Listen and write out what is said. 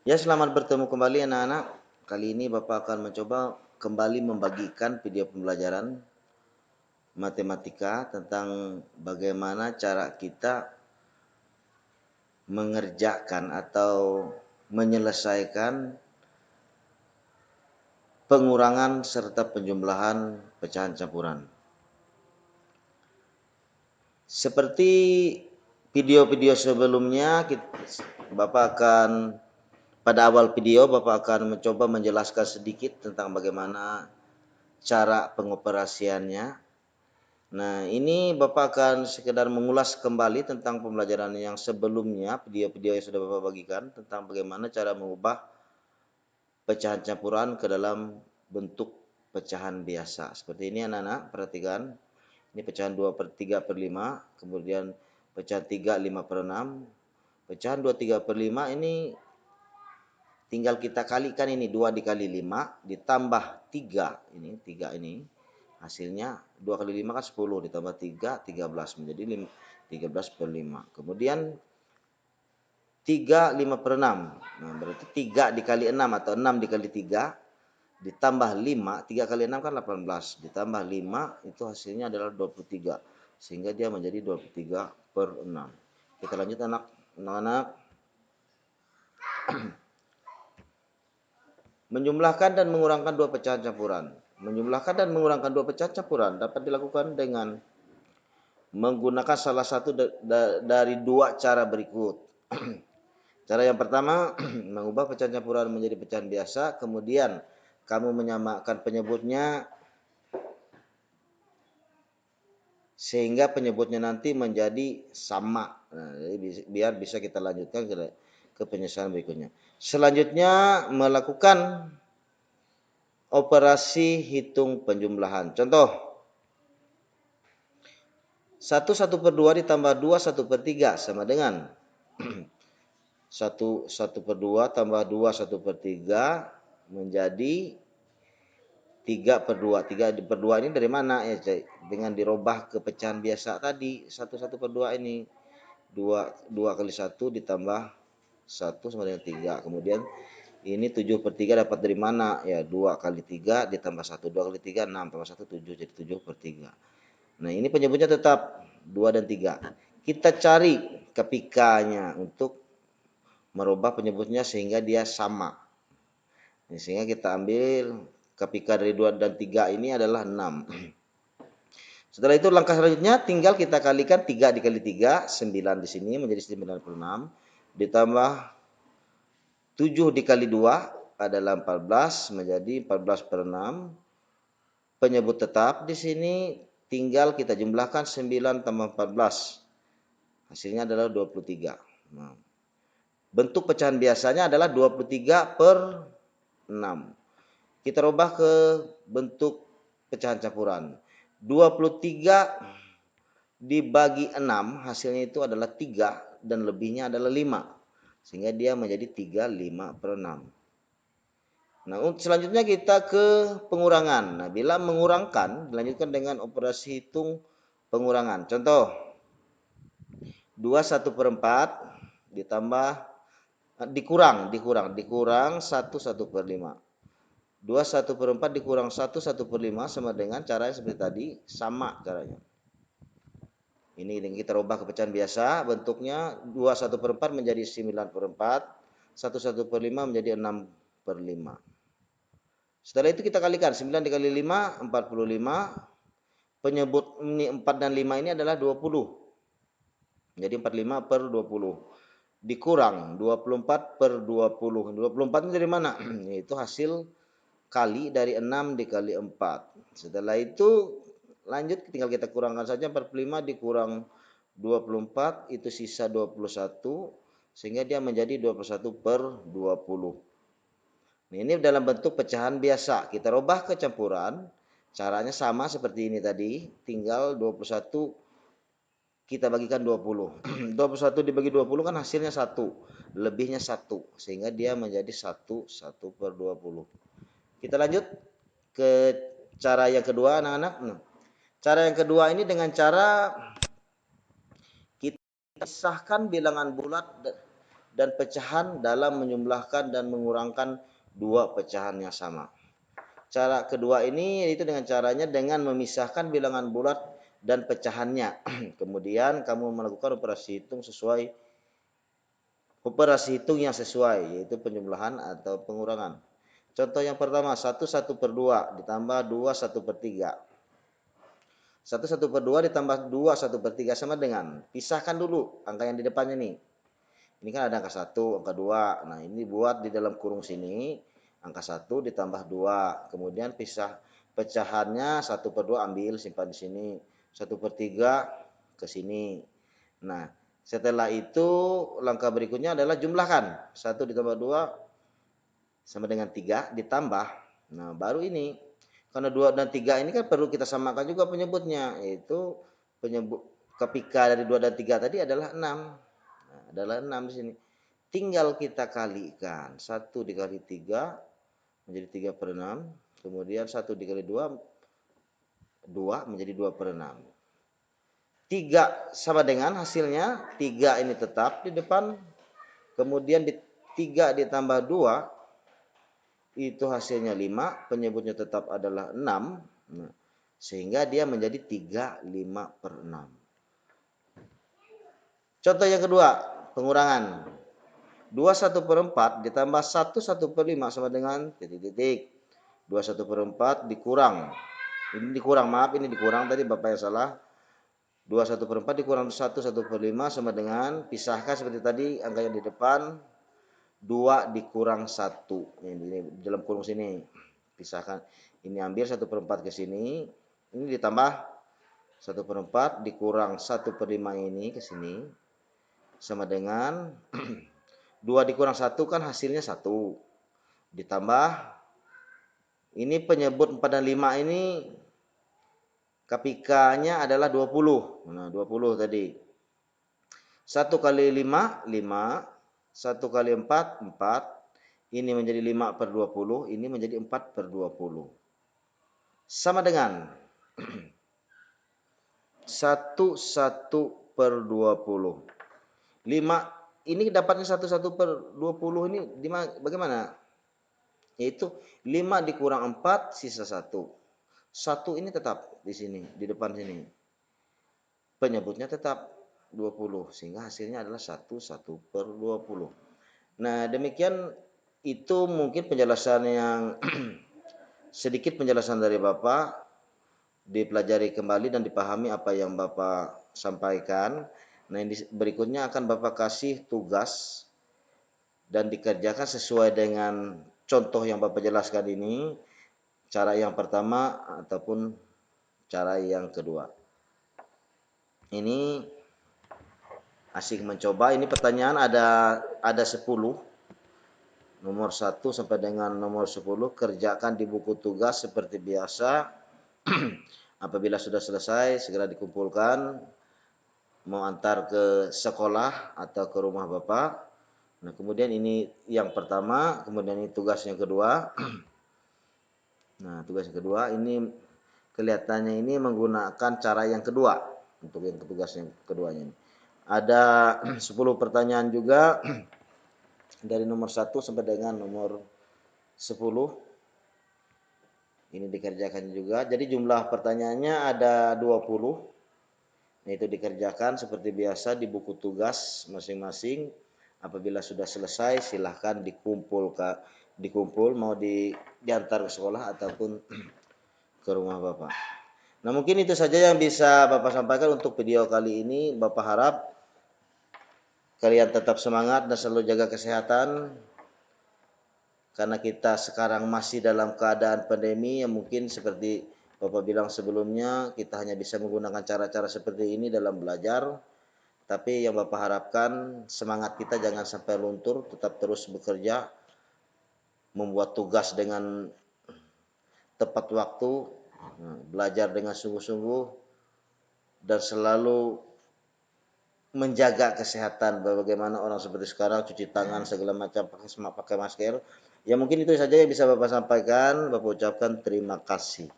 Ya, selamat bertemu kembali anak-anak. Kali ini Bapak akan mencoba kembali membagikan video pembelajaran matematika tentang bagaimana cara kita mengerjakan atau menyelesaikan pengurangan serta penjumlahan pecahan campuran. Seperti video-video sebelumnya, Bapak akan pada awal video Bapak akan mencoba menjelaskan sedikit tentang bagaimana cara pengoperasiannya. Nah, ini Bapak akan sekedar mengulas kembali tentang pembelajaran yang sebelumnya, video-video yang sudah Bapak bagikan tentang bagaimana cara mengubah pecahan campuran ke dalam bentuk pecahan biasa. Seperti ini anak-anak, perhatikan. Ini pecahan 2/3/5, kemudian pecahan 3/5/6, pecahan 2/3/5 ini tinggal kita kalikan, ini 2 dikali 5 ditambah 3, ini 3 ini. Hasilnya 2 kali 5 kan 10, ditambah 3, 13, menjadi 13/5. Kemudian 3/5/6. Nah, berarti 3 dikali 6 atau 6 dikali 3 ditambah 5, 3 kali 6 kan 18, ditambah 5 itu hasilnya adalah 23. Sehingga dia menjadi 23/6. Kita lanjut anak-anak. Menjumlahkan dan mengurangkan dua pecahan campuran. Menjumlahkan dan mengurangkan dua pecahan campuran dapat dilakukan dengan menggunakan salah satu dari dua cara berikut. Cara yang pertama, mengubah pecahan campuran menjadi pecahan biasa, kemudian kamu menyamakan penyebutnya sehingga penyebutnya nanti menjadi sama. Nah, jadi biar bisa kita lanjutkan ke penyelesaian berikutnya. Selanjutnya melakukan operasi hitung penjumlahan. Contoh, 1/2 ditambah 2 1/3 sama dengan 1/2 tambah 2 1/3 menjadi 3/2. 3/2 ini dari mana ya? Dengan dirubah ke pecahan biasa tadi. 1/2 ini 2 kali 1 ditambah 1 sama dengan 3. Kemudian ini 7/3 dapat dari mana? Ya, 2 kali 3 ditambah 1. 2 kali 3 6 tambah 1 7, jadi 7/3. Nah, ini penyebutnya tetap 2 dan 3. Kita cari kepikanya untuk merubah penyebutnya sehingga dia sama. Sehingga kita ambil kepika dari 2 dan 3 ini adalah 6. Setelah itu langkah selanjutnya tinggal kita kalikan 3 dikali 3, 9 di sini menjadi 96, ditambah 7 dikali 2 adalah 14 menjadi 14/6. Penyebut tetap di sini tinggal kita jumlahkan 9 tambah 14. Hasilnya adalah 23. Nah, bentuk pecahan biasanya adalah 23/6. Kita rubah ke bentuk pecahan campuran. 23 dibagi 6 hasilnya itu adalah 3 dan lebihnya adalah 5. Sehingga dia menjadi 35/6. Nah, selanjutnya kita ke pengurangan. Nah, bila mengurangkan dilanjutkan dengan operasi hitung pengurangan. Contoh, 2 1/4 ditambah dikurang 1 1/5. 2 1/4 dikurang 1 1/5 sama dengan cara seperti tadi, sama caranya. Ini kita rubah ke pecahan biasa, bentuknya 2 1/4 menjadi 9/4, 1 1/5 menjadi 6/5. Setelah itu kita kalikan, 9 dikali 5, 45. Penyebut ini 4 dan 5 ini adalah 20. Jadi 45/20. Dikurang 24/20. 24 ini dari mana? Itu hasil kali dari 6 dikali 4. Setelah itu lanjut tinggal kita kurangkan saja, 45 dikurang 24 itu sisa 21 sehingga dia menjadi 21/20. Nah, ini dalam bentuk pecahan biasa. Kita rubah ke campuran. Caranya sama seperti ini tadi, tinggal 21 kita bagikan 20. 21 dibagi 20 kan hasilnya 1, lebihnya 1 sehingga dia menjadi 1/20. Kita lanjut ke cara yang kedua anak-anak. Cara yang kedua ini dengan cara kita pisahkan bilangan bulat dan pecahan dalam menjumlahkan dan mengurangkan dua pecahan yang sama. Cara kedua ini yaitu dengan caranya dengan memisahkan bilangan bulat dan pecahannya. Kemudian kamu melakukan operasi hitung yang sesuai, yaitu penjumlahan atau pengurangan. Contoh yang pertama, 1/1/2 ditambah 2/1/3. 1/1/2 ditambah 2/1/3 sama dengan, pisahkan dulu angka yang di depannya nih. Ini kan ada angka 1, angka 2. Nah, ini buat di dalam kurung sini, angka 1 ditambah 2. Kemudian pecahannya 1/2 ambil, simpan di sini. 1/3 ke sini. Nah, setelah itu langkah berikutnya adalah jumlahkan. 1 ditambah 2 sama dengan 3 ditambah. Nah, baru ini. Karena 2 dan 3 ini kan perlu kita samakan juga penyebutnya, yaitu penyebut kepika dari 2 dan 3 tadi adalah 6. Nah, adalah 6 di sini. Tinggal kita kalikan. 1 dikali 3 menjadi 3/6. Kemudian 1 dikali 2, 2 menjadi 2/6. 3 sama dengan hasilnya, 3 ini tetap di depan. Kemudian 3 ditambah 2, itu hasilnya 5, penyebutnya tetap adalah 6. Nah, sehingga dia menjadi 3/5/6. Contoh yang kedua, pengurangan. 2/1/4 ditambah 1/1/5 sama dengan titik-titik. 2/1/4 dikurang. Ini dikurang, maaf ini dikurang tadi Bapak yang salah. 2/1/4 dikurang 1/1/5 sama dengan, pisahkan seperti tadi angka yang di depan, 2 dikurang 1. Ini dalam kurung sini. Pisahkan. Ini ambil 1/4 ke sini. Ini ditambah 1/4 dikurang 1/5 ini ke sini. Sama dengan 2 dikurang 1 kan hasilnya 1. Ditambah ini penyebut 4 dan 5 ini KPK-nya adalah 20. Nah, 20 tadi. 1 kali 5, 5. 1 kali 4, 4. Ini menjadi 5/20. Ini menjadi 4/20. Sama dengan 1/1/20. 5 ini dapatnya 1/1/20 ini bagaimana? Yaitu 5 dikurang 4 sisa 1. 1 ini tetap di sini, di depan sini. Penyebutnya tetap 20 sehingga hasilnya adalah 1/1/20. Nah, demikian itu mungkin penjelasan yang sedikit penjelasan dari Bapak, dipelajari kembali dan dipahami apa yang Bapak sampaikan. Nah, ini berikutnya akan Bapak kasih tugas dan dikerjakan sesuai dengan contoh yang Bapak jelaskan ini, cara yang pertama ataupun cara yang kedua. Ini asik mencoba. Ini pertanyaan ada 10. Nomor 1 sampai dengan nomor 10 kerjakan di buku tugas seperti biasa. Apabila sudah selesai segera dikumpulkan, mau antar ke sekolah atau ke rumah Bapak. Nah, kemudian ini yang pertama, kemudian ini tugas yang kedua. Nah, tugas yang kedua ini kelihatannya ini menggunakan cara yang kedua untuk yang tugas yang keduanya ini. Ada 10 pertanyaan juga dari nomor 1 sampai dengan nomor 10. Ini dikerjakan juga. Jadi jumlah pertanyaannya ada 20. Nah, itu dikerjakan seperti biasa di buku tugas masing-masing. Apabila sudah selesai silahkan dikumpul mau diantar ke sekolah ataupun ke rumah Bapak. Nah, mungkin itu saja yang bisa Bapak sampaikan untuk video kali ini. Bapak harap kalian tetap semangat dan selalu jaga kesehatan. Karena kita sekarang masih dalam keadaan pandemi yang mungkin seperti Bapak bilang sebelumnya, kita hanya bisa menggunakan cara-cara seperti ini dalam belajar. Tapi yang Bapak harapkan semangat kita jangan sampai luntur, tetap terus bekerja, membuat tugas dengan tepat waktu, belajar dengan sungguh-sungguh, dan selalu menjaga kesehatan. Bagaimana orang seperti sekarang cuci tangan segala macam, pakai masker. Ya mungkin itu saja yang bisa Bapak sampaikan. Bapak ucapkan terima kasih.